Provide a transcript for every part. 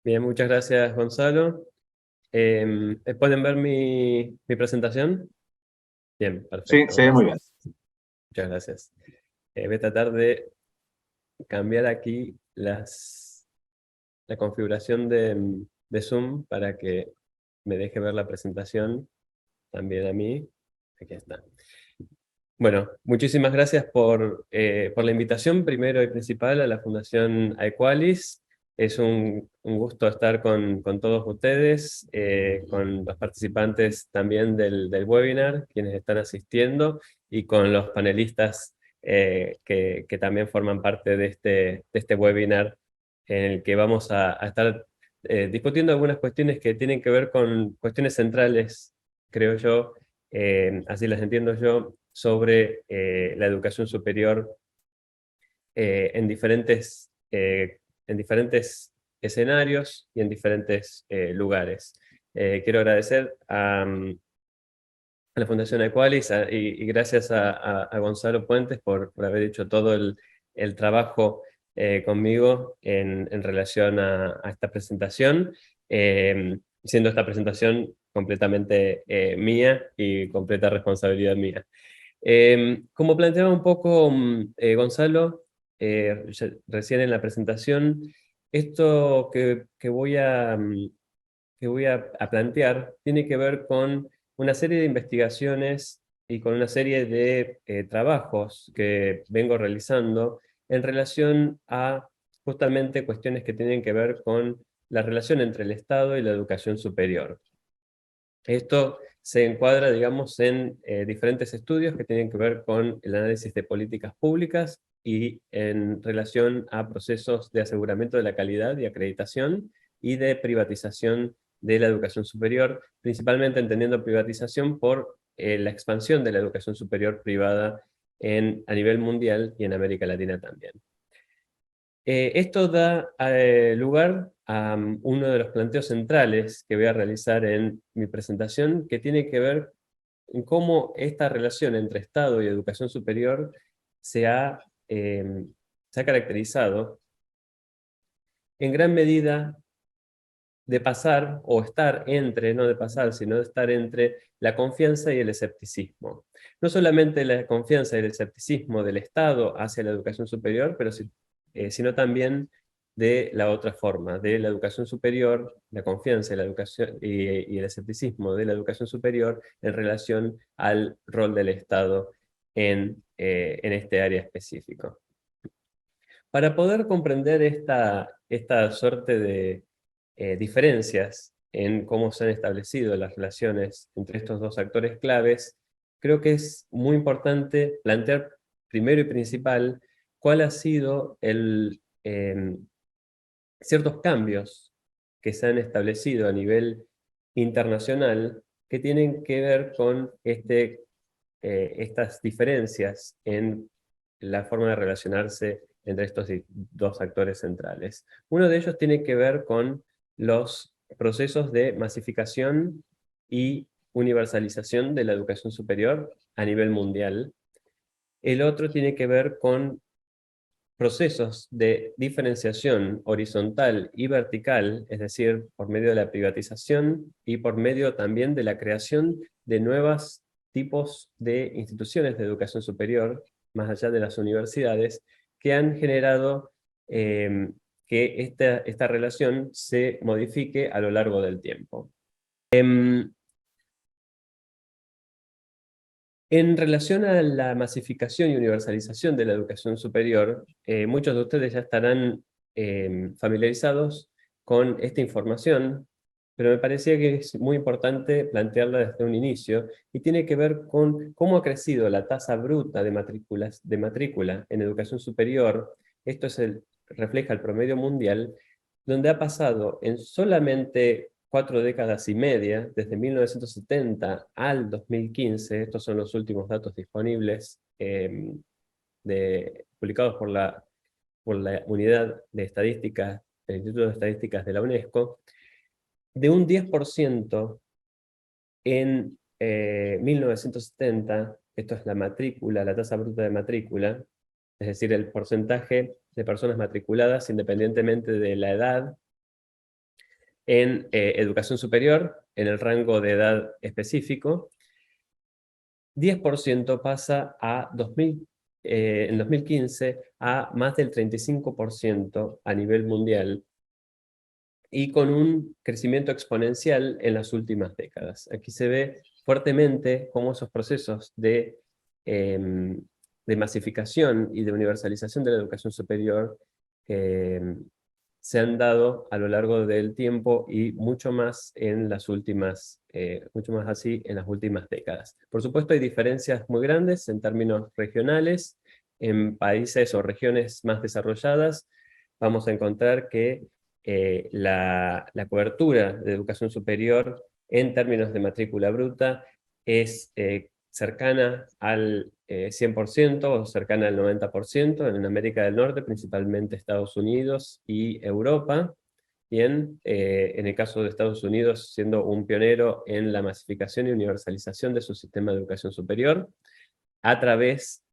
Bien, muchas gracias, Gonzalo. ¿Pueden ver mi presentación? Bien, Sí, perfecto, se ve muy bien. gracias. Muchas gracias. Voy a tratar de cambiar aquí la configuración de Zoom para que me deje ver la presentación también a mí. Aquí está. Bueno, muchísimas gracias por la invitación, primero y principal, a la Fundación Aequalis. Es un gusto estar con todos ustedes, con los participantes también del webinar, quienes están asistiendo, y con los panelistas que también forman parte de este webinar, en el que vamos a estar discutiendo algunas cuestiones que tienen que ver con cuestiones centrales, creo yo, así las entiendo yo, sobre la educación superior en diferentes escenarios y en diferentes lugares. Quiero agradecer a la Fundación Equalis y gracias a Gonzalo Puentes por haber hecho todo el trabajo conmigo en relación a esta presentación, siendo esta presentación completamente mía y completa responsabilidad mía. Como planteaba un poco Gonzalo, recién en la presentación, esto que voy a plantear tiene que ver con una serie de investigaciones y con una serie de trabajos que vengo realizando en relación a justamente cuestiones que tienen que ver con la relación entre el Estado y la educación superior. Esto se encuadra, digamos, en diferentes estudios que tienen que ver con el análisis de políticas públicas y en relación a procesos de aseguramiento de la calidad y acreditación y de privatización de la educación superior, principalmente entendiendo privatización por la expansión de la educación superior privada a nivel mundial y en América Latina también. Esto da lugar a uno de los planteos centrales que voy a realizar en mi presentación, que tiene que ver en cómo esta relación entre Estado y educación superior se ha, eh, se ha caracterizado en gran medida de pasar o estar entre, no de pasar, sino de estar entre la confianza y el escepticismo. No solamente la confianza y el escepticismo del Estado hacia la educación superior, sino también de la otra forma, de la educación superior, la confianza y, la educación, y el escepticismo de la educación superior en relación al rol del Estado en este área específico. Para poder comprender esta suerte de diferencias en cómo se han establecido las relaciones entre estos dos actores claves, creo que es muy importante plantear primero y principal cuál ha sido ciertos cambios que se han establecido a nivel internacional que tienen que ver con estas diferencias en la forma de relacionarse entre estos dos actores centrales. Uno de ellos tiene que ver con los procesos de masificación y universalización de la educación superior a nivel mundial. El otro tiene que ver con procesos de diferenciación horizontal y vertical, es decir, por medio de la privatización y por medio también de la creación de nuevos tipos de instituciones de educación superior, más allá de las universidades, que han generado que esta relación se modifique a lo largo del tiempo. En relación a la masificación y universalización de la educación superior, muchos de ustedes ya estarán familiarizados con esta información, pero me parecía que es muy importante plantearla desde un inicio y tiene que ver con cómo ha crecido la tasa bruta de matrícula en educación superior. Esto refleja el promedio mundial, donde ha pasado en solamente 4 décadas y media, desde 1970 al 2015, estos son los últimos datos disponibles publicados por la Unidad de Estadísticas del Instituto de Estadísticas de la UNESCO, de un 10% en 1970, esto es la matrícula, la tasa bruta de matrícula, es decir, el porcentaje de personas matriculadas independientemente de la edad en educación superior, en el rango de edad específico, 10% pasa en 2015 a más del 35% a nivel mundial, y con un crecimiento exponencial en las últimas décadas. Aquí se ve fuertemente cómo esos procesos de masificación y de universalización de la educación superior se han dado a lo largo del tiempo, y mucho más mucho más así en las últimas décadas. Por supuesto, hay diferencias muy grandes en términos regionales. En países o regiones más desarrolladas vamos a encontrar que la cobertura de educación superior en términos de matrícula bruta es cercana al 100% o cercana al 90% en América del Norte, principalmente Estados Unidos y Europa. Bien, en el caso de Estados Unidos, siendo un pionero en la masificación y universalización de su sistema de educación superior, a través,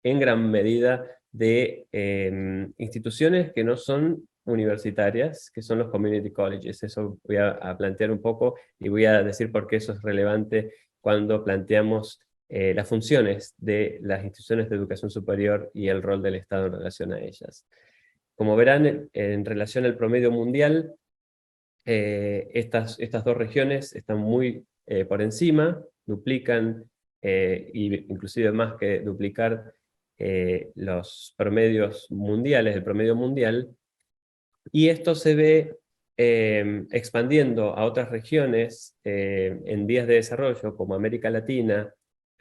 en gran medida, de instituciones que no son universitarias, que son los community colleges. Eso voy a plantear un poco, y voy a decir por qué eso es relevante cuando planteamos las funciones de las instituciones de educación superior y el rol del Estado en relación a ellas. Como verán, en relación al promedio mundial, estas dos regiones están muy por encima, duplican, y inclusive más que duplicar los promedios mundiales, el promedio mundial, y esto se ve expandiendo a otras regiones en vías de desarrollo, como América Latina,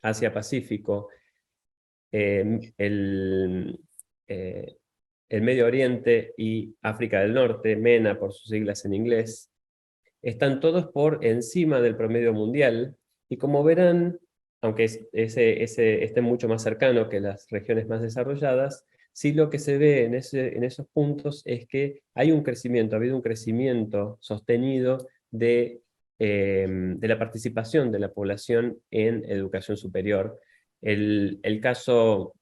Asia-Pacífico, el, eh, el Medio Oriente y África del Norte, MENA por sus siglas en inglés. Están todos por encima del promedio mundial, y como verán, aunque esté mucho más cercano que las regiones más desarrolladas, sí lo que se ve en esos puntos es que hay un crecimiento, ha habido un crecimiento sostenido de la participación de la población en educación superior. El caso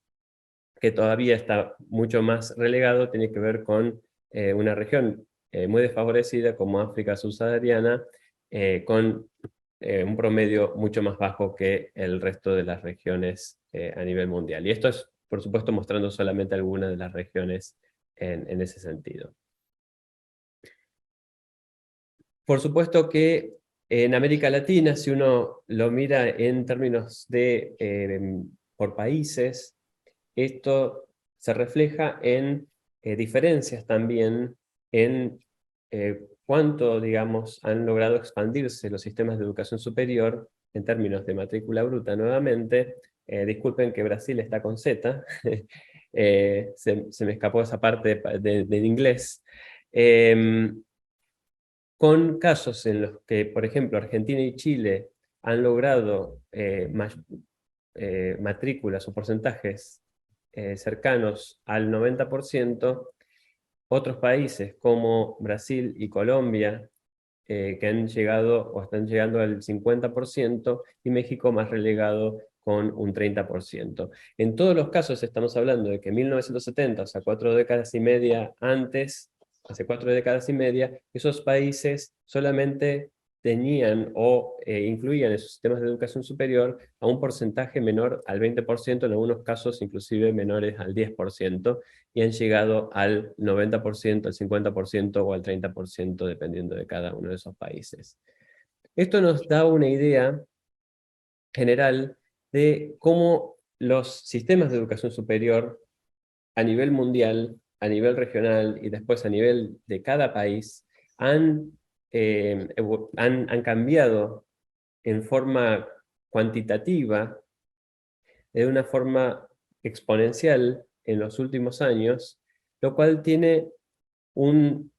que todavía está mucho más relegado tiene que ver con una región muy desfavorecida como África subsahariana, con un promedio mucho más bajo que el resto de las regiones a nivel mundial. Y esto es, por supuesto, mostrando solamente algunas de las regiones en ese sentido. Por supuesto que en América Latina, si uno lo mira en términos de por países, esto se refleja en diferencias también en cuánto, digamos, han logrado expandirse los sistemas de educación superior en términos de matrícula bruta nuevamente. Disculpen que Brasil está con Z, se me escapó esa parte del inglés. Con casos en los que, por ejemplo, Argentina y Chile han logrado matrículas o porcentajes cercanos al 90%, otros países como Brasil y Colombia, que han llegado o están llegando al 50%, y México más relegado con un 30%. En todos los casos estamos hablando de que en 1970, o sea, 4 décadas y media antes, hace 4 décadas y media, esos países solamente tenían o incluían en sus sistemas de educación superior a un porcentaje menor al 20%, en algunos casos inclusive menores al 10%, y han llegado al 90%, al 50% o al 30%, dependiendo de cada uno de esos países. Esto nos da una idea general de cómo los sistemas de educación superior a nivel mundial, a nivel regional y después a nivel de cada país han cambiado en forma cuantitativa, de una forma exponencial en los últimos años, lo cual tiene una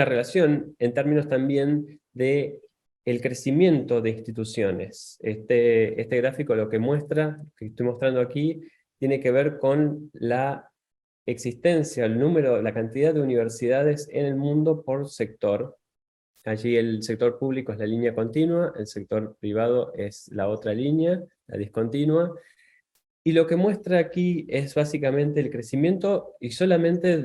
relación en términos también de el crecimiento de instituciones. Este gráfico lo que muestra, que estoy mostrando aquí, tiene que ver con la existencia, el número, la cantidad de universidades en el mundo por sector. Allí el sector público es la línea continua, el sector privado es la otra línea, la discontinua, Y lo que muestra aquí es básicamente el crecimiento, y solamente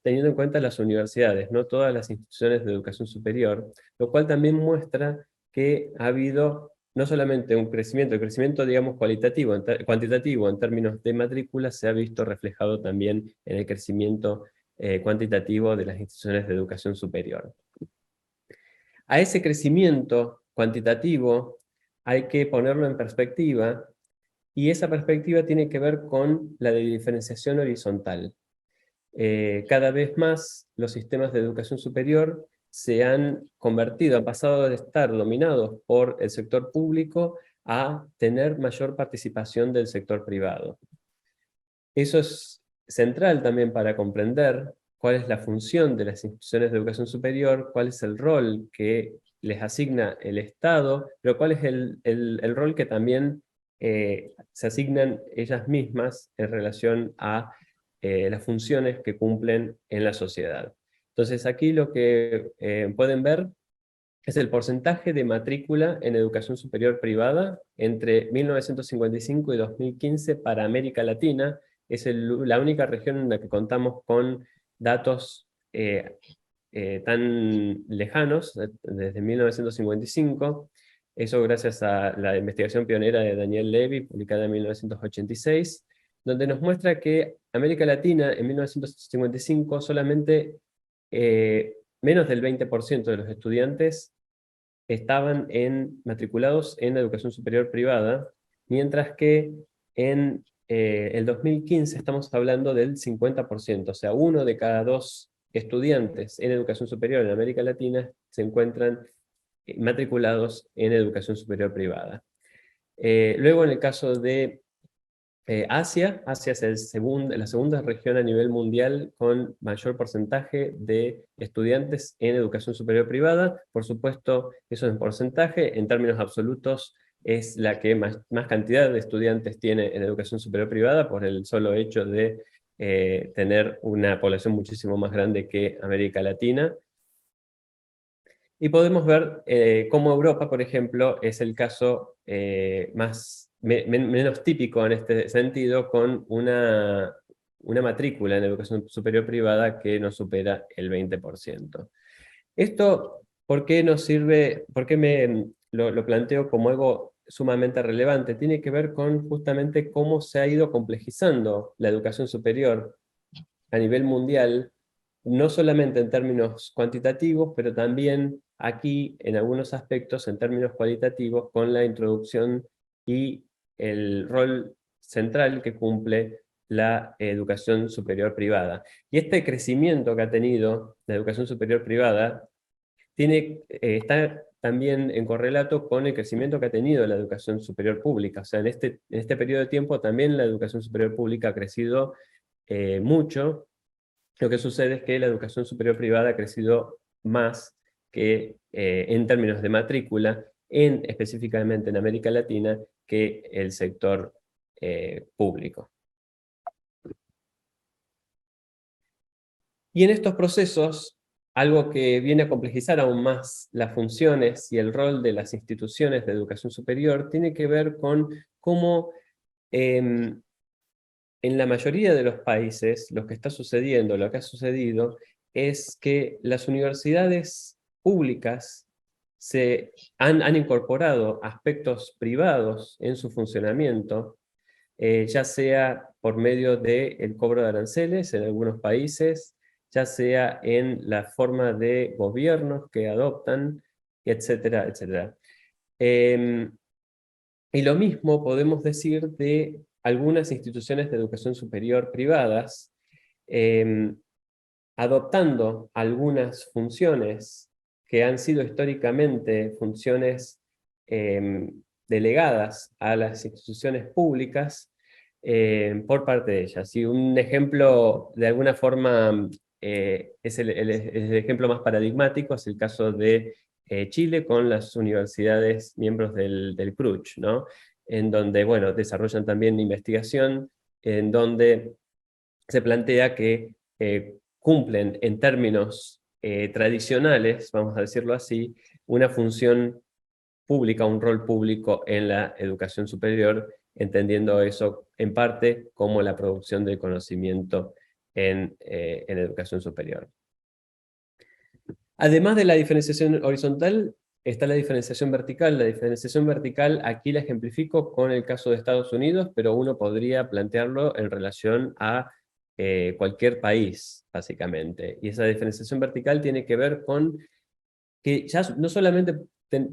teniendo en cuenta las universidades, no todas las instituciones de educación superior, lo cual también muestra que ha habido no solamente un crecimiento, el crecimiento, digamos, cuantitativo en términos de matrícula se ha visto reflejado también en el crecimiento cuantitativo de las instituciones de educación superior. A ese crecimiento cuantitativo hay que ponerlo en perspectiva, y esa perspectiva tiene que ver con la de diferenciación horizontal. Cada vez más los sistemas de educación superior se han convertido, han pasado de estar dominados por el sector público a tener mayor participación del sector privado. Eso es central también para comprender cuál es la función de las instituciones de educación superior, cuál es el rol que les asigna el Estado, pero cuál es el rol que también se asignan ellas mismas en relación a las funciones que cumplen en la sociedad. Entonces aquí lo que pueden ver es el porcentaje de matrícula en educación superior privada entre 1955 y 2015 para América Latina. Es la única región en la que contamos con datos tan lejanos, desde 1955. Eso gracias a la investigación pionera de Daniel Levy, publicada en 1986, donde nos muestra que América Latina en 1955 solamente menos del 20% de los estudiantes estaban matriculados en la educación superior privada, mientras que en el 2015 estamos hablando del 50%, o sea, 1 de cada 2 estudiantes en educación superior en América Latina se encuentran matriculados en educación superior privada. Luego, en el caso de Asia es la segunda región a nivel mundial con mayor porcentaje de estudiantes en educación superior privada. Por supuesto, eso en porcentaje, en términos absolutos, es la que más cantidad de estudiantes tiene en educación superior privada por el solo hecho de tener una población muchísimo más grande que América Latina. Y podemos ver cómo Europa, por ejemplo, es el caso menos típico en este sentido, con una matrícula en educación superior privada que no supera el 20%. Esto, ¿por qué nos sirve? ¿Por qué lo planteo como algo sumamente relevante? Tiene que ver con justamente cómo se ha ido complejizando la educación superior a nivel mundial, no solamente en términos cuantitativos, pero también aquí en algunos aspectos en términos cualitativos, con la introducción y el rol central que cumple la educación superior privada. Y este crecimiento que ha tenido la educación superior privada está también en correlato con el crecimiento que ha tenido la educación superior pública. O sea, en este periodo de tiempo también la educación superior pública ha crecido mucho. Lo que sucede es que la educación superior privada ha crecido más que en términos de matrícula, específicamente en América Latina, que el sector público. Y en estos procesos, algo que viene a complejizar aún más las funciones y el rol de las instituciones de educación superior, tiene que ver con cómo en la mayoría de los países lo que está sucediendo, lo que ha sucedido, es que las universidades públicas han incorporado aspectos privados en su funcionamiento, ya sea por medio del cobro de aranceles en algunos países, ya sea en la forma de gobiernos que adoptan, etcétera, etcétera. Y lo mismo podemos decir de algunas instituciones de educación superior privadas, adoptando algunas funciones que han sido históricamente funciones delegadas a las instituciones públicas por parte de ellas. Y un ejemplo, de alguna forma, es el ejemplo más paradigmático, es el caso de Chile con las universidades miembros del CRUCH, ¿no? En donde, bueno, desarrollan también investigación, en donde se plantea que cumplen en términos tradicionales, vamos a decirlo así, una función pública, un rol público en la educación superior, entendiendo eso en parte como la producción del conocimiento en educación superior. Además de la diferenciación horizontal, está la diferenciación vertical. La diferenciación vertical aquí la ejemplifico con el caso de Estados Unidos, pero uno podría plantearlo en relación a cualquier país, básicamente. Y esa diferenciación vertical tiene que ver con que ya no solamente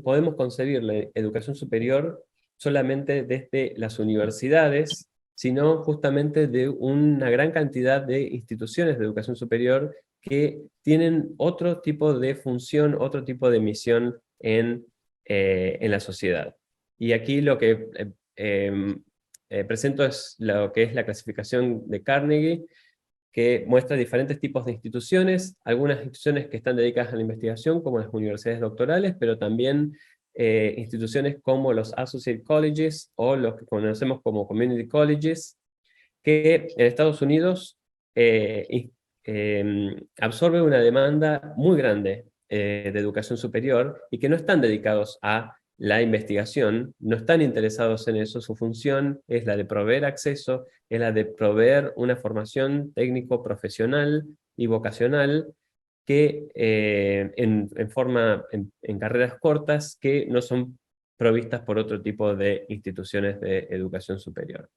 podemos concebir la educación superior solamente desde las universidades, sino justamente de una gran cantidad de instituciones de educación superior que tienen otro tipo de función, otro tipo de misión en la sociedad. Y aquí lo que presento es lo que es la clasificación de Carnegie, que muestra diferentes tipos de instituciones, algunas instituciones que están dedicadas a la investigación, como las universidades doctorales, pero también instituciones como los Associate Colleges, o los que conocemos como Community Colleges, que en Estados Unidos absorben una demanda muy grande de educación superior, y que no están dedicados a la investigación, no están interesados en eso. Su función es la de proveer acceso, es la de proveer una formación técnico-profesional y vocacional que en carreras cortas, que no son provistas por otro tipo de instituciones de educación superior.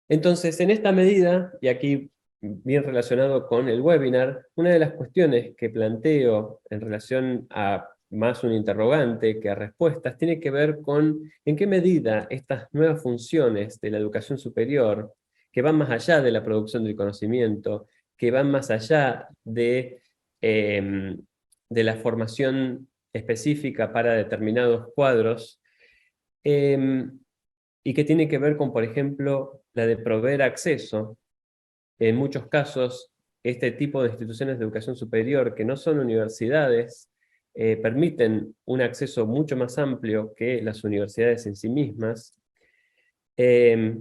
Entonces, en esta medida, y aquí bien relacionado con el webinar, una de las cuestiones que planteo en relación a más un interrogante que a respuestas, tiene que ver con en qué medida estas nuevas funciones de la educación superior, que van más allá de la producción del conocimiento, que van más allá de la formación específica para determinados cuadros, y que tiene que ver con, por ejemplo, la de proveer acceso. En muchos casos, este tipo de instituciones de educación superior, que no son universidades, permiten un acceso mucho más amplio que las universidades en sí mismas,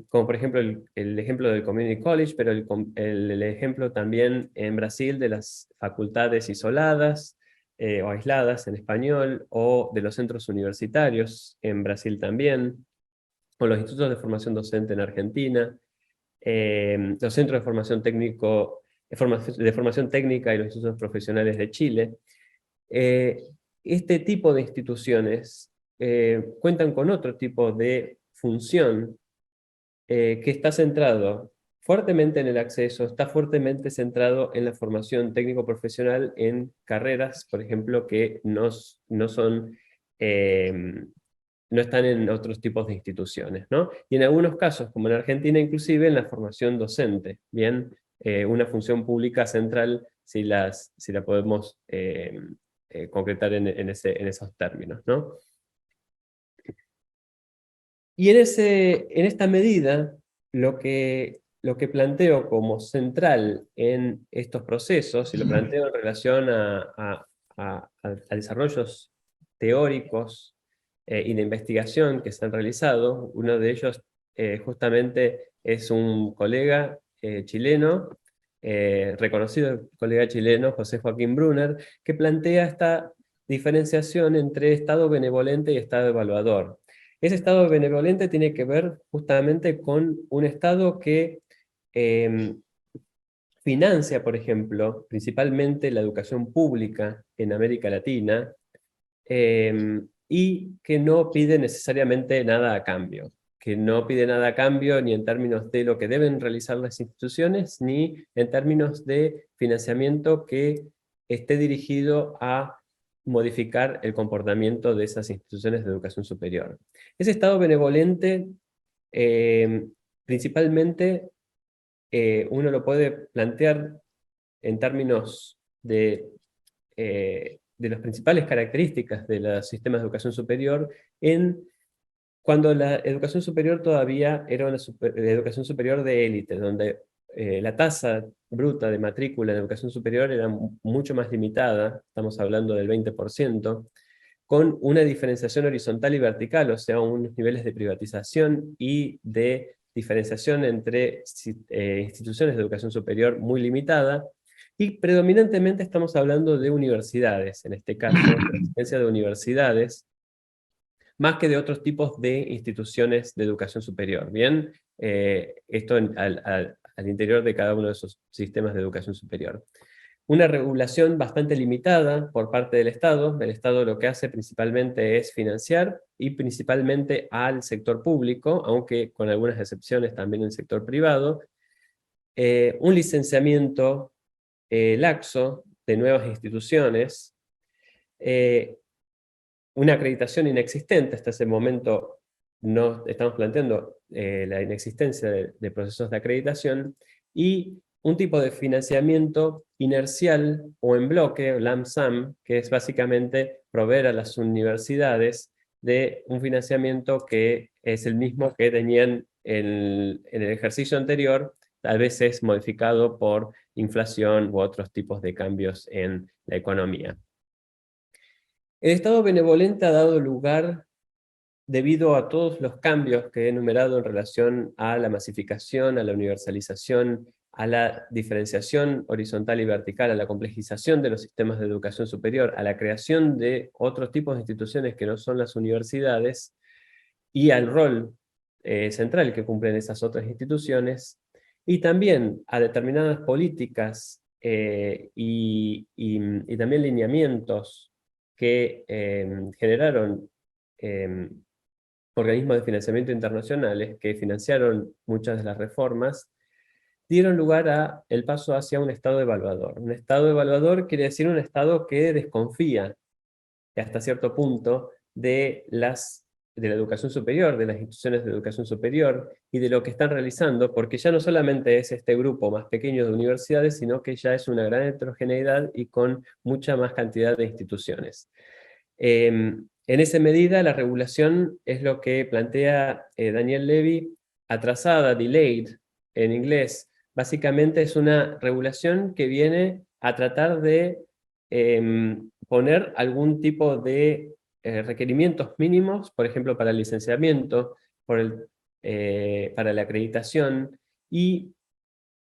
como por ejemplo el ejemplo del Community College, pero el ejemplo también en Brasil de las facultades isoladas, o aisladas en español, o de los centros universitarios en Brasil también, o los institutos de formación docente en Argentina, los centros de formación de formación técnica y los institutos profesionales de Chile. Este tipo de instituciones cuentan con otro tipo de función, que está centrado fuertemente en el acceso, está fuertemente centrado en la formación técnico-profesional en carreras, por ejemplo, que no son no están en otros tipos de instituciones, ¿no? Y en algunos casos, como en Argentina inclusive, en la formación docente, ¿bien? Una función pública central, si la podemos concretar en esos términos, ¿no? Y en esta medida, lo que planteo como central en estos procesos, y lo planteo en relación a desarrollos teóricos y de investigación que se han realizado. Uno de ellos justamente es un colega chileno, reconocido colega chileno, José Joaquín Brunner, que plantea esta diferenciación entre Estado benevolente y Estado evaluador. Ese Estado benevolente tiene que ver justamente con un Estado que eh, financia, por ejemplo, principalmente la educación pública en América Latina, y que no pide necesariamente nada a cambio, que no pide nada a cambio ni en términos de lo que deben realizar las instituciones, ni en términos de financiamiento que esté dirigido a modificar el comportamiento de esas instituciones de educación superior. Ese Estado benevolente, eh, principalmente, uno lo puede plantear en términos de las principales características de los sistemas de educación superior, cuando la educación superior todavía era una educación superior de élite, donde la tasa bruta de matrícula en educación superior era mucho más limitada, estamos hablando del 20%, con una diferenciación horizontal y vertical, o sea, unos niveles de privatización y de diferenciación entre instituciones de educación superior muy limitada, y predominantemente estamos hablando de universidades, en este caso, la existencia de universidades, más que de otros tipos de instituciones de educación superior. Bien, esto al interior de cada uno de esos sistemas de educación superior. Una regulación bastante limitada por parte del Estado. El Estado lo que hace principalmente es financiar, y principalmente al sector público, aunque con algunas excepciones también en el sector privado. Un licenciamiento laxo de nuevas instituciones, una acreditación inexistente. Hasta ese momento no estamos planteando la inexistencia de procesos de acreditación, y un tipo de financiamiento inercial o en bloque, o lump sum, que es básicamente proveer a las universidades de un financiamiento que es el mismo que tenían en el ejercicio anterior, tal vez es modificado por inflación u otros tipos de cambios en la economía. El Estado benevolente ha dado lugar, debido a todos los cambios que he enumerado en relación a la masificación, a la universalización, a la diferenciación horizontal y vertical, a la complejización de los sistemas de educación superior, a la creación de otros tipos de instituciones que no son las universidades, y al rol central que cumplen esas otras instituciones, y también a determinadas políticas y también lineamientos que generaron organismos de financiamiento internacionales que financiaron muchas de las reformas, dieron lugar a el paso hacia un Estado evaluador. Un Estado evaluador quiere decir un Estado que desconfía hasta cierto punto de la educación superior, de las instituciones de educación superior y de lo que están realizando, porque ya no solamente es este grupo más pequeño de universidades, sino que ya es una gran heterogeneidad y con mucha más cantidad de instituciones. En esa medida, la regulación es lo que plantea Daniel Levy, atrasada, delayed, en inglés. Básicamente es una regulación que viene a tratar de poner algún tipo de requerimientos mínimos, por ejemplo, para el licenciamiento, para la acreditación, y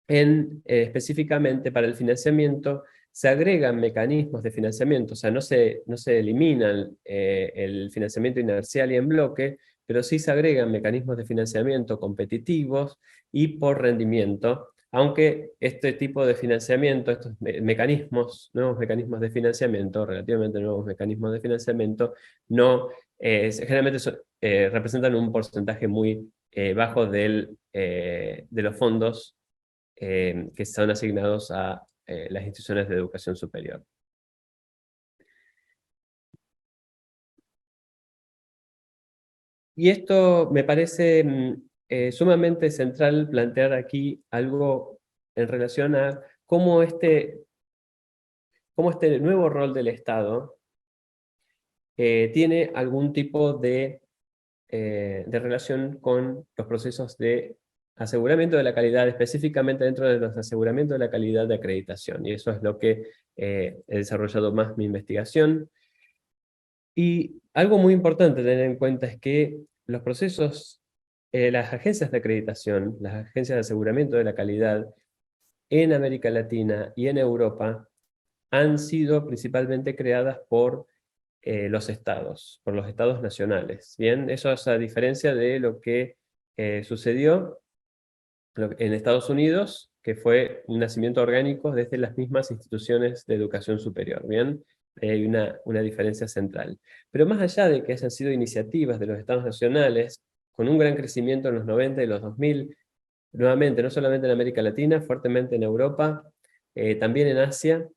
específicamente para el financiamiento se agregan mecanismos de financiamiento. O sea, no se eliminan el financiamiento inercial y en bloque, pero sí se agregan mecanismos de financiamiento competitivos y por rendimiento, aunque este tipo de financiamiento, estos mecanismos, nuevos mecanismos de financiamiento, relativamente nuevos mecanismos de financiamiento, no, generalmente representan un porcentaje muy bajo de los fondos que son asignados a las instituciones de educación superior. Y esto me parece sumamente central plantear aquí algo en relación a cómo este nuevo rol del Estado tiene algún tipo de relación con los procesos de aseguramiento de la calidad, específicamente dentro de los aseguramientos de la calidad de acreditación. Y eso es lo que he desarrollado más mi investigación. Y algo muy importante tener en cuenta es que los procesos, las agencias de acreditación, las agencias de aseguramiento de la calidad en América Latina y en Europa han sido principalmente creadas por por los estados nacionales. Bien, eso es a diferencia de lo que sucedió en Estados Unidos, que fue un nacimiento orgánico desde las mismas instituciones de educación superior. Bien, hay una diferencia central. Pero más allá de que hayan sido iniciativas de los estados nacionales, con un gran crecimiento en los 90 y los 2000, nuevamente, no solamente en América Latina, fuertemente en Europa, también en Asia,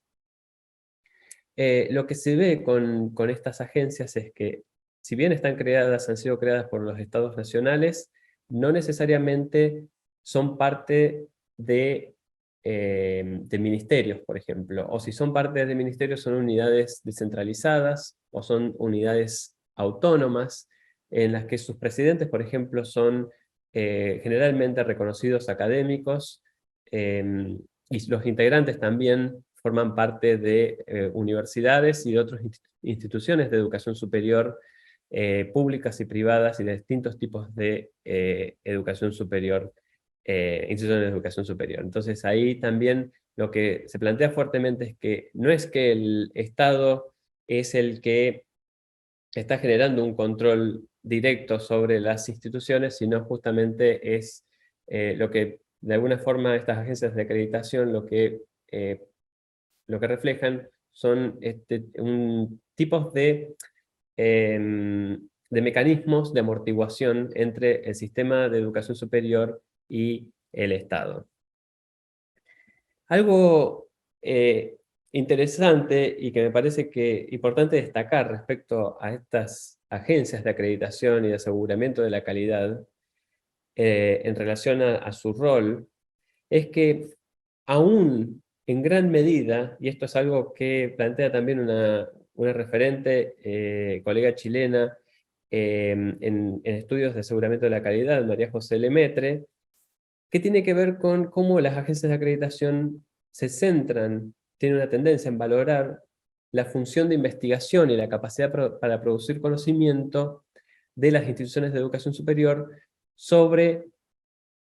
lo que se ve con estas agencias es que, si bien están creadas, han sido creadas por los estados nacionales, no necesariamente son parte de ministerios, por ejemplo. O si son parte de ministerios, son unidades descentralizadas o son unidades autónomas en las que sus presidentes, por ejemplo, son generalmente reconocidos académicos, y los integrantes también forman parte de universidades y de otras instituciones de educación superior, públicas y privadas, y de distintos tipos de educación superior, instituciones de educación superior. Entonces ahí también lo que se plantea fuertemente es que no es que el Estado es el que está generando un control directo sobre las instituciones, sino justamente es lo que, de alguna forma, estas agencias de acreditación lo que reflejan son tipos de mecanismos de amortiguación entre el sistema de educación superior y el Estado. Algo interesante y que me parece que importante destacar respecto a estas agencias de acreditación y de aseguramiento de la calidad en relación a su rol, es que aún en gran medida, y esto es algo que plantea también una referente, colega chilena, en estudios de aseguramiento de la calidad, María José Lemaitre, que tiene que ver con cómo las agencias de acreditación se centran, tienen una tendencia en valorar la función de investigación y la capacidad para producir conocimiento de las instituciones de educación superior sobre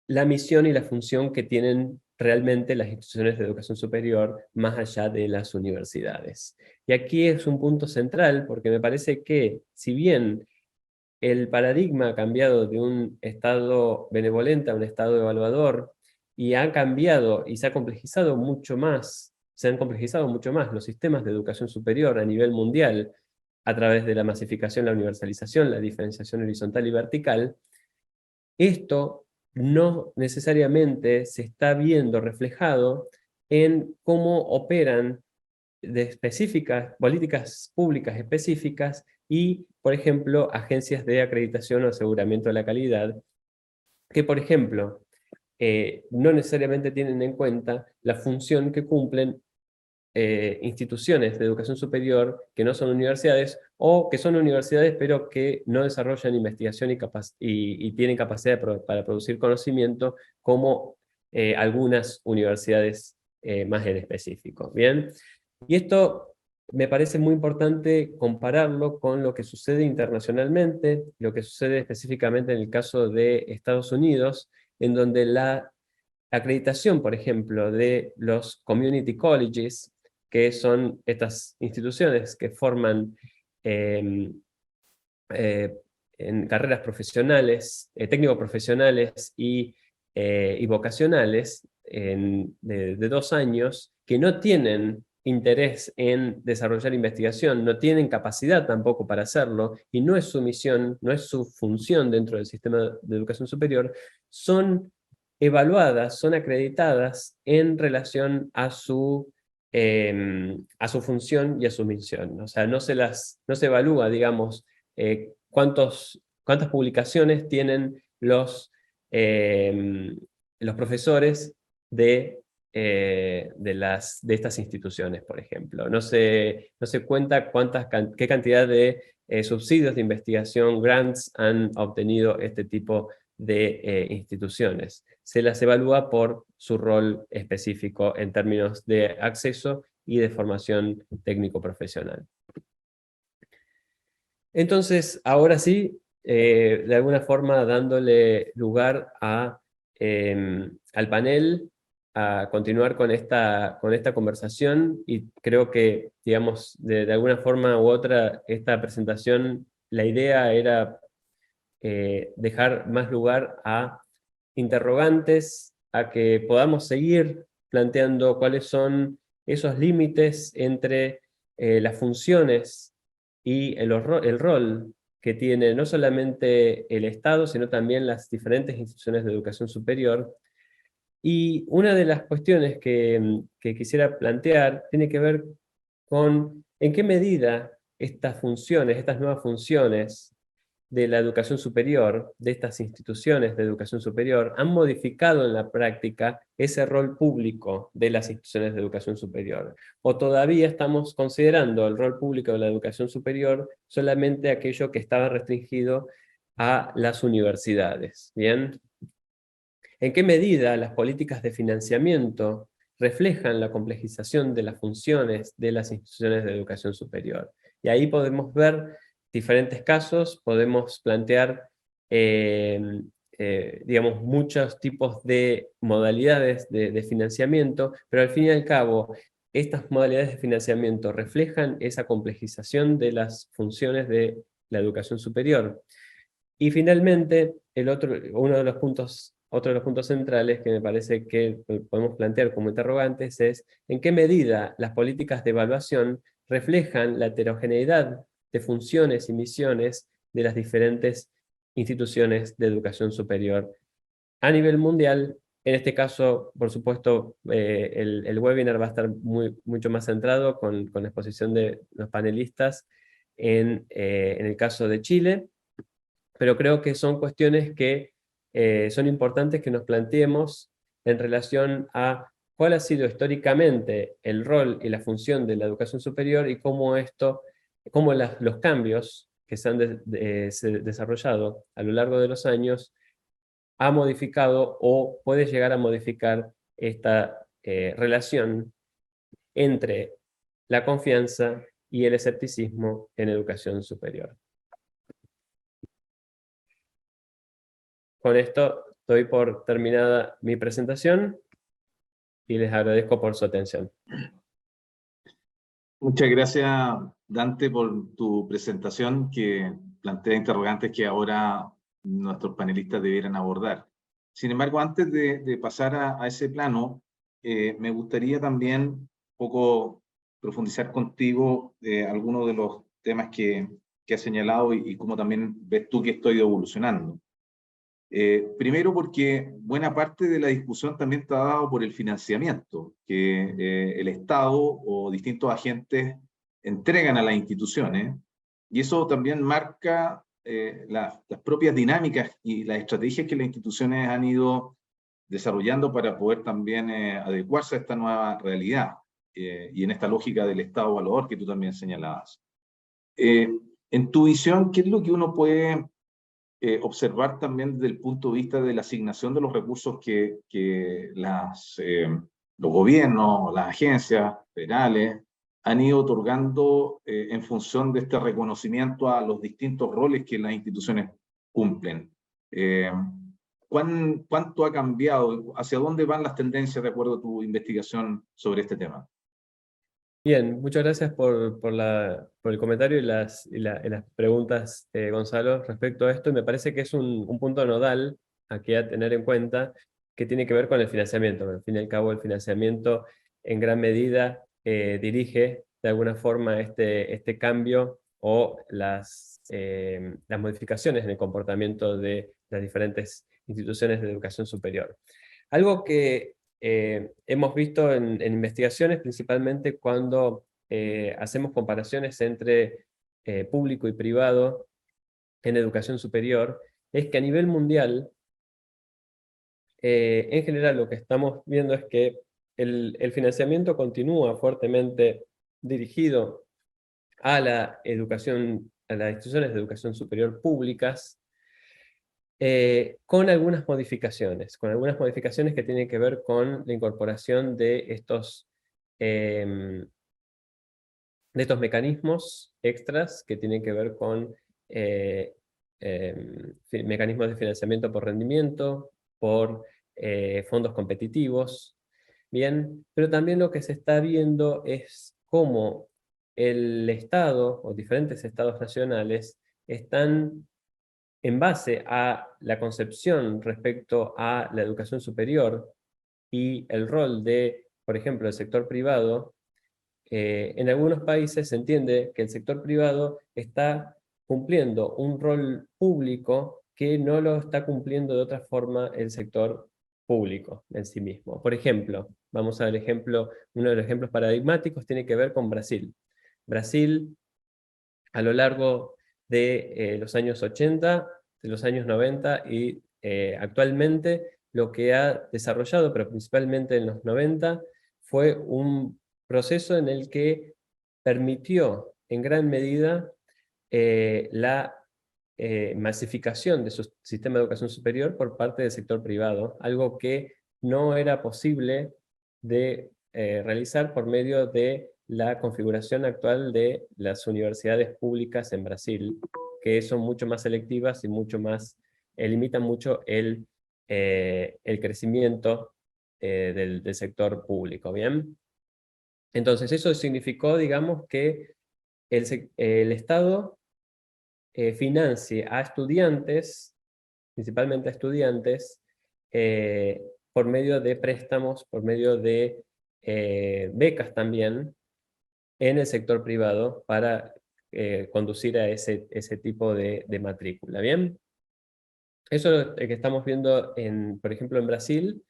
la misión y la función que tienen realmente las instituciones de educación superior más allá de las universidades. Y aquí es un punto central porque me parece que, si bien el paradigma ha cambiado de un Estado benevolente a un Estado evaluador y ha cambiado y se ha complejizado mucho más, se han complejizado mucho más los sistemas de educación superior a nivel mundial a través de la masificación, la universalización, la diferenciación horizontal y vertical. Esto no necesariamente se está viendo reflejado en cómo operan de específicas, políticas públicas específicas y, por ejemplo, agencias de acreditación o aseguramiento de la calidad, que, por ejemplo, no necesariamente tienen en cuenta la función que cumplen instituciones de educación superior que no son universidades o que son universidades pero que no desarrollan investigación y tienen capacidad para producir conocimiento como algunas universidades más en específico. ¿Bien? Y esto me parece muy importante compararlo con lo que sucede internacionalmente, lo que sucede específicamente en el caso de Estados Unidos, en donde la acreditación, por ejemplo, de los community colleges, que son estas instituciones que forman eh, eh, en carreras profesionales, técnico-profesionales y vocacionales de 2 años, que no tienen interés en desarrollar investigación, no tienen capacidad tampoco para hacerlo, y no es su misión, no es su función dentro del sistema de educación superior, son evaluadas, son acreditadas en relación a su función y a su misión. O sea, no se evalúa, digamos, cuántas publicaciones tienen los profesores de estas instituciones, por ejemplo. No se cuenta qué cantidad de subsidios de investigación, grants, han obtenido este tipo de instituciones. Se las evalúa por su rol específico en términos de acceso y de formación técnico-profesional. Entonces, ahora sí, de alguna forma dándole lugar al panel, a continuar con esta conversación, y creo que, digamos, de alguna forma u otra, esta presentación, la idea era dejar más lugar a interrogantes, a que podamos seguir planteando cuáles son esos límites entre las funciones y el rol que tiene no solamente el Estado, sino también las diferentes instituciones de educación superior. Y una de las cuestiones que quisiera plantear tiene que ver con en qué medida estas funciones, estas nuevas funciones de la educación superior, de estas instituciones de educación superior, han modificado en la práctica ese rol público de las instituciones de educación superior. O todavía estamos considerando el rol público de la educación superior solamente aquello que estaba restringido a las universidades. ¿Bien? ¿En qué medida las políticas de financiamiento reflejan la complejización de las funciones de las instituciones de educación superior? Y ahí podemos ver diferentes casos, podemos plantear, digamos, muchos tipos de modalidades de financiamiento, pero al fin y al cabo, estas modalidades de financiamiento reflejan esa complejización de las funciones de la educación superior. Y finalmente, otro de los puntos centrales que me parece que podemos plantear como interrogantes es en qué medida las políticas de evaluación reflejan la heterogeneidad de funciones y misiones de las diferentes instituciones de educación superior a nivel mundial. En este caso, por supuesto, el webinar va a estar mucho más centrado con la exposición de los panelistas en el caso de Chile, pero creo que son cuestiones que son importantes que nos planteemos en relación a cuál ha sido históricamente el rol y la función de la educación superior y cómo los cambios que se han desarrollado a lo largo de los años ha modificado o puede llegar a modificar esta relación entre la confianza y el escepticismo en educación superior. Con esto doy por terminada mi presentación y les agradezco por su atención. Muchas gracias, Dante, por tu presentación que plantea interrogantes que ahora nuestros panelistas debieran abordar. Sin embargo, antes de pasar a ese plano, me gustaría también un poco profundizar contigo algunos de los temas que has señalado y cómo también ves tú que estoy evolucionando. Primero porque buena parte de la discusión también está dado por el financiamiento que el Estado o distintos agentes entregan a las instituciones, y eso también marca las propias dinámicas y las estrategias que las instituciones han ido desarrollando para poder también adecuarse a esta nueva realidad y en esta lógica del Estado evaluador que tú también señalabas. En tu visión, ¿qué es lo que uno puede observar también desde el punto de vista de la asignación de los recursos que los gobiernos, las agencias federales han ido otorgando en función de este reconocimiento a los distintos roles que las instituciones cumplen? ¿Cuánto ha cambiado? ¿Hacia dónde van las tendencias de acuerdo a tu investigación sobre este tema? Bien, muchas gracias por el comentario y las preguntas, Gonzalo, respecto a esto. Me parece que es un punto nodal aquí a tener en cuenta que tiene que ver con el financiamiento. Al fin y al cabo, el financiamiento en gran medida dirige de alguna forma este cambio o las modificaciones en el comportamiento de las diferentes instituciones de educación superior. Algo que hemos visto en investigaciones, principalmente cuando hacemos comparaciones entre público y privado en educación superior, es que a nivel mundial, en general lo que estamos viendo es que el financiamiento continúa fuertemente dirigido a la educación, a las instituciones de educación superior públicas, con algunas modificaciones que tienen que ver con la incorporación de estos mecanismos extras que tienen que ver con mecanismos de financiamiento por rendimiento, por fondos competitivos, bien, pero también lo que se está viendo es cómo el Estado o diferentes estados nacionales están en base a la concepción respecto a la educación superior y el rol de, por ejemplo, el sector privado, en algunos países se entiende que el sector privado está cumpliendo un rol público que no lo está cumpliendo de otra forma el sector público en sí mismo. Por ejemplo, vamos al ejemplo, uno de los ejemplos paradigmáticos tiene que ver con Brasil. Brasil, a lo largo de los años 80, de los años 90 y actualmente lo que ha desarrollado, pero principalmente en los 90, fue un proceso en el que permitió en gran medida la masificación de su sistema de educación superior por parte del sector privado, algo que no era posible de realizar por medio de la configuración actual de las universidades públicas en Brasil, que son mucho más selectivas y limitan mucho el crecimiento del sector público, ¿bien? Entonces eso significó, digamos, que el Estado financie a estudiantes, principalmente a estudiantes, por medio de préstamos, por medio de becas también, en el sector privado para conducir a ese tipo de matrícula, ¿bien? Eso es lo que estamos viendo, por ejemplo, en Brasil.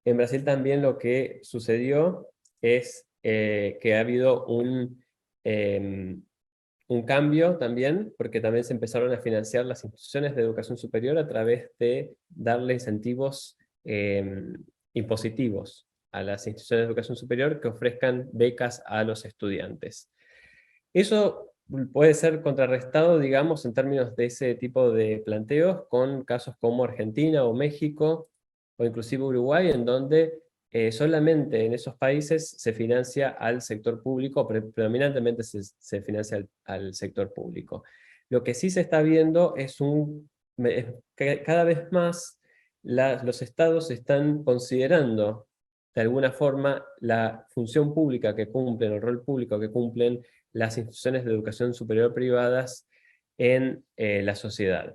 En Brasil también lo que sucedió es que ha habido un cambio también, porque también se empezaron a financiar las instituciones de educación superior a través de darle incentivos impositivos a las instituciones de educación superior que ofrezcan becas a los estudiantes. Eso puede ser contrarrestado, digamos, en términos de ese tipo de planteos con casos como Argentina o México o inclusive Uruguay, en donde solamente en esos países se financia al sector público, predominantemente se financia al sector público. Lo que sí se está viendo es que cada vez más los estados están considerando de alguna forma la función pública que cumplen, el rol público que cumplen las instituciones de educación superior privadas en la sociedad.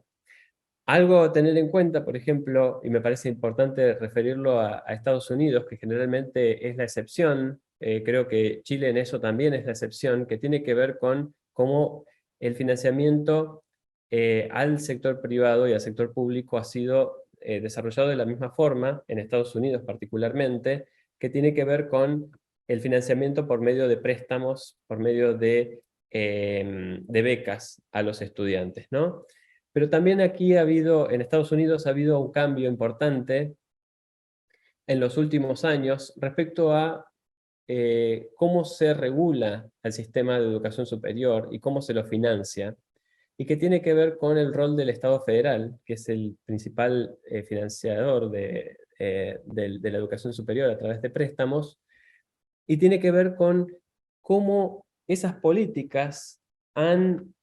Algo a tener en cuenta, por ejemplo, y me parece importante referirlo a Estados Unidos, que generalmente es la excepción, creo que Chile en eso también es la excepción, que tiene que ver con cómo el financiamiento al sector privado y al sector público ha sido desarrollado de la misma forma, en Estados Unidos particularmente, que tiene que ver con el financiamiento por medio de préstamos, por medio de becas a los estudiantes, ¿no? Pero también aquí en Estados Unidos ha habido un cambio importante en los últimos años respecto a cómo se regula el sistema de educación superior y cómo se lo financia, y que tiene que ver con el rol del Estado federal, que es el principal financiador de la educación superior a través de préstamos, y tiene que ver con cómo esas políticas han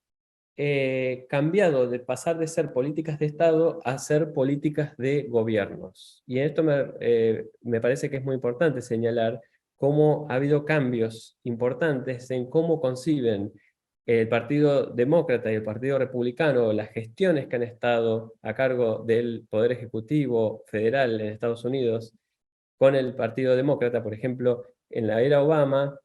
cambiado de pasar de ser políticas de Estado a ser políticas de gobiernos. Y esto me parece que es muy importante señalar cómo ha habido cambios importantes en cómo conciben el Partido Demócrata y el Partido Republicano las gestiones que han estado a cargo del Poder Ejecutivo Federal en Estados Unidos con el Partido Demócrata. Por ejemplo, en la era Obama,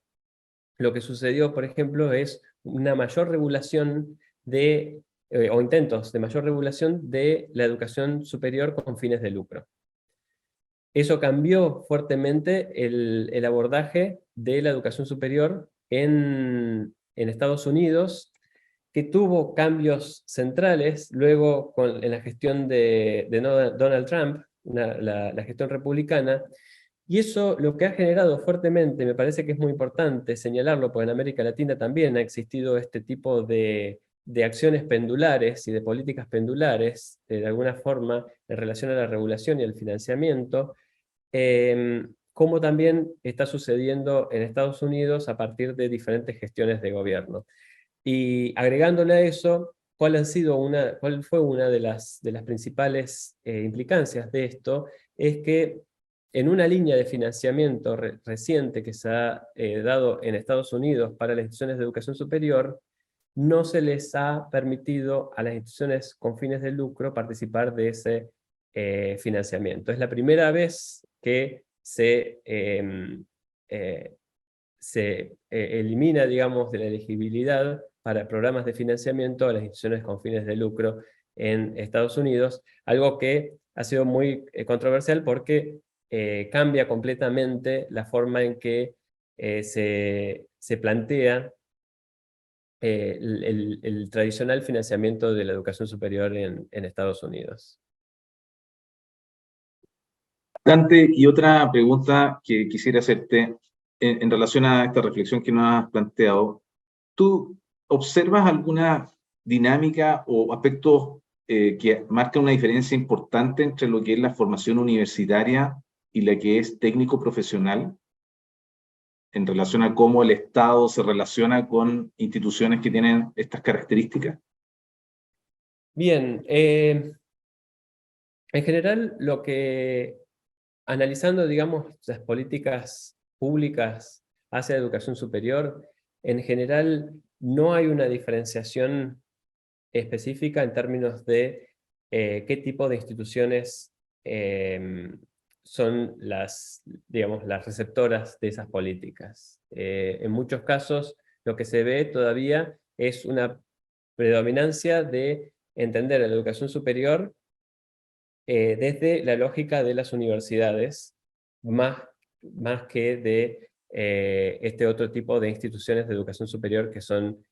lo que sucedió, por ejemplo, es una mayor regulación o intentos de mayor regulación de la educación superior con fines de lucro. Eso cambió fuertemente el abordaje de la educación superior en Estados Unidos, que tuvo cambios centrales luego en la gestión de Donald Trump, la gestión republicana, y eso lo que ha generado fuertemente, me parece que es muy importante señalarlo, porque en América Latina también ha existido este tipo de acciones pendulares y de políticas pendulares, de alguna forma, en relación a la regulación y al financiamiento, como también está sucediendo en Estados Unidos a partir de diferentes gestiones de gobierno. Y agregándole a eso, ¿cuál fue una de las principales implicancias de esto? Es que en una línea de financiamiento reciente que se ha dado en Estados Unidos para las instituciones de educación superior, no se les ha permitido a las instituciones con fines de lucro participar de ese financiamiento. Es la primera vez que se elimina, digamos, de la elegibilidad para programas de financiamiento a las instituciones con fines de lucro en Estados Unidos, algo que ha sido muy controversial porque cambia completamente la forma en que se plantea el tradicional financiamiento de la educación superior en Estados Unidos. Dante, y otra pregunta que quisiera hacerte en relación a esta reflexión que nos has planteado. ¿Tú observas alguna dinámica o aspectos que marcan una diferencia importante entre lo que es la formación universitaria y la que es técnico profesional en relación a cómo el Estado se relaciona con instituciones que tienen estas características? Bien, en general analizando, digamos, las políticas públicas hacia la educación superior, en general no hay una diferenciación específica en términos de qué tipo de instituciones son digamos, las receptoras de esas políticas. En muchos casos, lo que se ve todavía es una predominancia de entender la educación superior desde la lógica de las universidades, más que de este otro tipo de instituciones de educación superior que son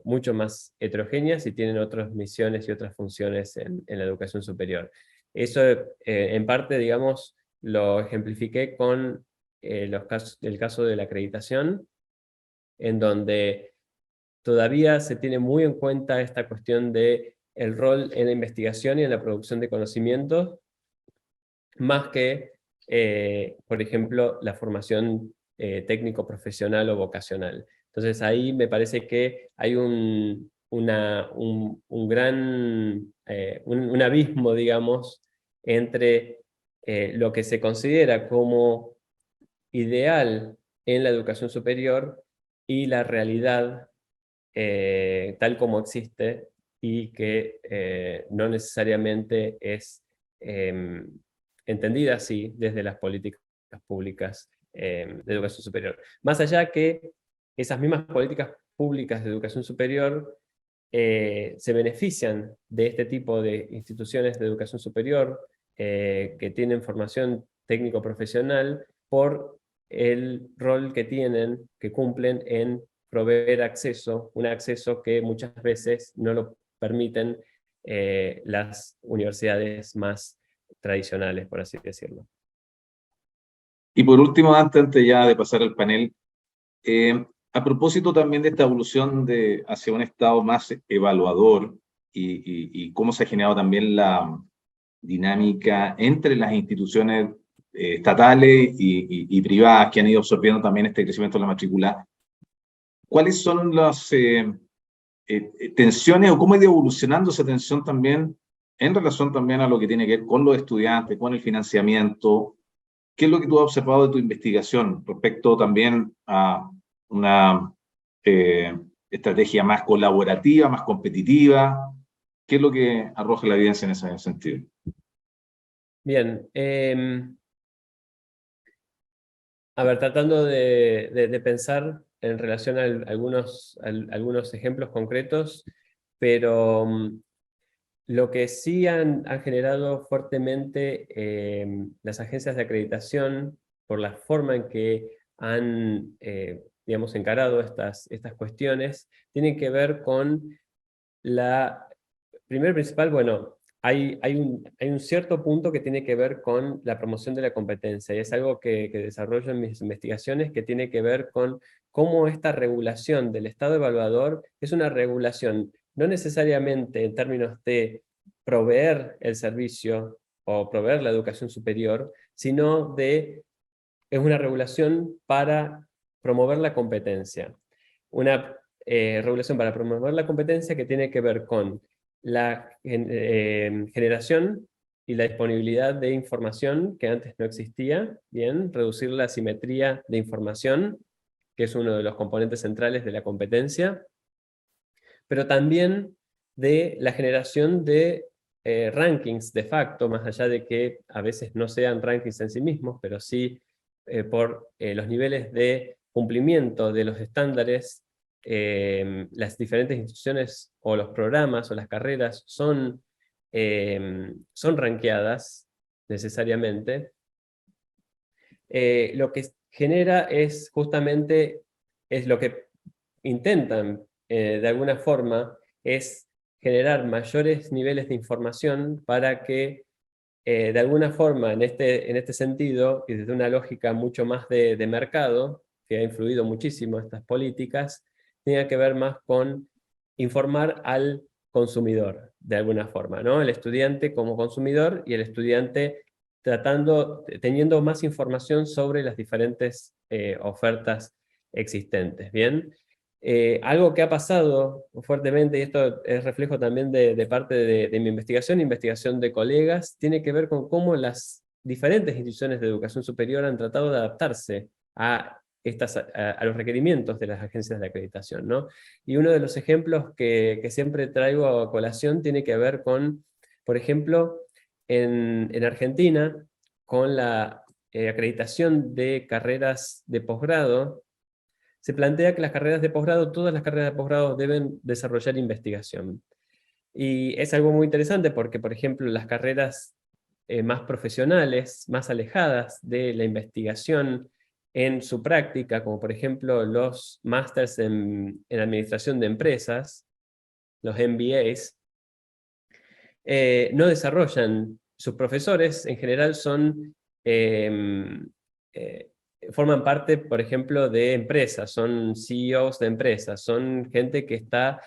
mucho más heterogéneas y tienen otras misiones y otras funciones en la educación superior. Eso en parte, digamos, lo ejemplifiqué con el caso de la acreditación, en donde todavía se tiene muy en cuenta esta cuestión de el rol en la investigación y en la producción de conocimientos, más que, por ejemplo, la formación técnico-profesional o vocacional. Entonces ahí me parece que hay un gran un abismo, digamos, entre lo que se considera como ideal en la educación superior y la realidad tal como existe y que no necesariamente es eh, entendida así desde las políticas públicas de educación superior. Más allá que esas mismas políticas públicas de educación superior se benefician de este tipo de instituciones de educación superior que tienen formación técnico-profesional por el rol que tienen, que cumplen en proveer acceso, un acceso que muchas veces no lo permiten las universidades más tradicionales, por así decirlo. Y por último, antes ya de pasar al panel, a propósito también de esta evolución hacia un Estado más evaluador y cómo se ha generado también la dinámica entre las instituciones estatales y privadas que han ido absorbiendo también este crecimiento de la matrícula, ¿cuáles son las tensiones o cómo ha ido evolucionando esa tensión también en relación también a lo que tiene que ver con los estudiantes, con el financiamiento? ¿Qué es lo que tú has observado de tu investigación respecto también a una estrategia más colaborativa, más competitiva? ¿Qué es lo que arroja la evidencia en ese sentido? Bien, a ver, tratando de pensar en relación a algunos ejemplos concretos, pero lo que sí han generado fuertemente las agencias de acreditación por la forma en que han, digamos, encarado estas cuestiones, tienen que ver con primero principal, bueno, hay un cierto punto que tiene que ver con la promoción de la competencia, y es algo que desarrollo en mis investigaciones, que tiene que ver con cómo esta regulación del Estado evaluador es una regulación no necesariamente en términos de proveer el servicio o proveer la educación superior, sino es una regulación para promover la competencia. Una regulación para promover la competencia que tiene que ver con la generación y la disponibilidad de información que antes no existía, bien, reducir la asimetría de información, que es uno de los componentes centrales de la competencia, pero también de la generación de rankings de facto, más allá de que a veces no sean rankings en sí mismos, pero sí por los niveles de cumplimiento de los estándares, las diferentes instituciones o los programas o las carreras son rankeadas necesariamente. Lo que genera es justamente, es lo que intentan de alguna forma, es generar mayores niveles de información para que de alguna forma en este sentido, y desde una lógica mucho más de mercado, que ha influido muchísimo estas políticas, tenga que ver más con informar al consumidor, de alguna forma, ¿no? El estudiante como consumidor y el estudiante teniendo más información sobre las diferentes ofertas existentes, ¿bien? Algo que ha pasado fuertemente, y esto es reflejo también de parte de mi investigación de colegas, tiene que ver con cómo las diferentes instituciones de educación superior han tratado de adaptarse a a los requerimientos de las agencias de acreditación, ¿no? Y uno de los ejemplos que siempre traigo a colación tiene que ver con, por ejemplo, en Argentina, con la acreditación de carreras de posgrado, se plantea que las carreras de posgrado, todas las carreras de posgrado deben desarrollar investigación. Y es algo muy interesante porque, por ejemplo, las carreras más profesionales, más alejadas de la investigación en su práctica, como por ejemplo los másters en administración de empresas, los MBAs, no desarrollan. Sus profesores en general son, forman parte, por ejemplo, de empresas, son CEOs de empresas, son gente que está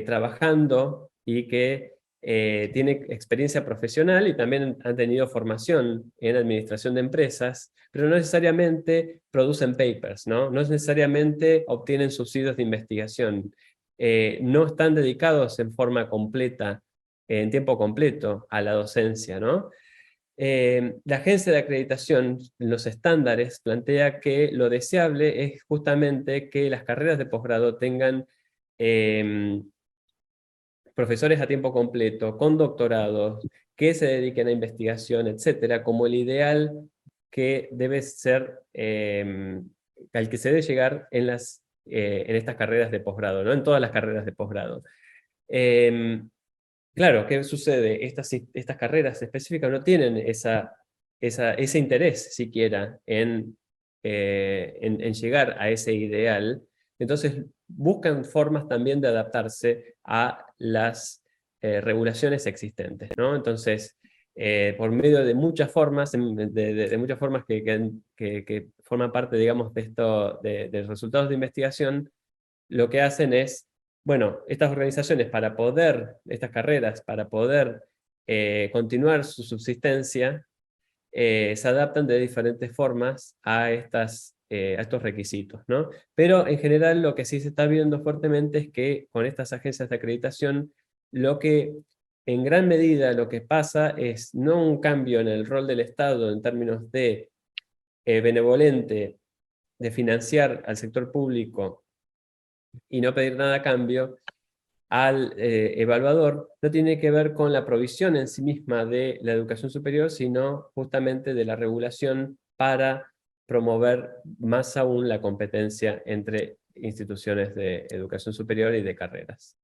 trabajando y que tiene experiencia profesional y también han tenido formación en administración de empresas, pero no necesariamente producen papers, ¿no? No necesariamente obtienen subsidios de investigación, no están dedicados en forma completa, en tiempo completo, a la docencia, ¿no? La agencia de acreditación, los estándares, plantea que lo deseable es justamente que las carreras de posgrado tengan profesores a tiempo completo, con doctorados, que se dediquen a investigación, etcétera, como el ideal que debe ser, al que se debe llegar en estas carreras de posgrado, ¿no? En todas las carreras de posgrado. Claro, ¿qué sucede? Estas carreras específicas no tienen ese interés siquiera en llegar a ese ideal, entonces buscan formas también de adaptarse a las regulaciones existentes, ¿no? Entonces, por medio de muchas formas, de muchas formas que forman parte, digamos, de resultados de investigación, lo que hacen es, bueno, estas organizaciones estas carreras, para poder continuar su subsistencia, se adaptan de diferentes formas a estos requisitos, ¿no? Pero en general lo que sí se está viendo fuertemente es que con estas agencias de acreditación, en gran medida lo que pasa es no un cambio en el rol del Estado en términos de benevolente, de financiar al sector público y no pedir nada a cambio al evaluador, no tiene que ver con la provisión en sí misma de la educación superior, sino justamente de la regulación para promover más aún la competencia entre instituciones de educación superior y de carreras.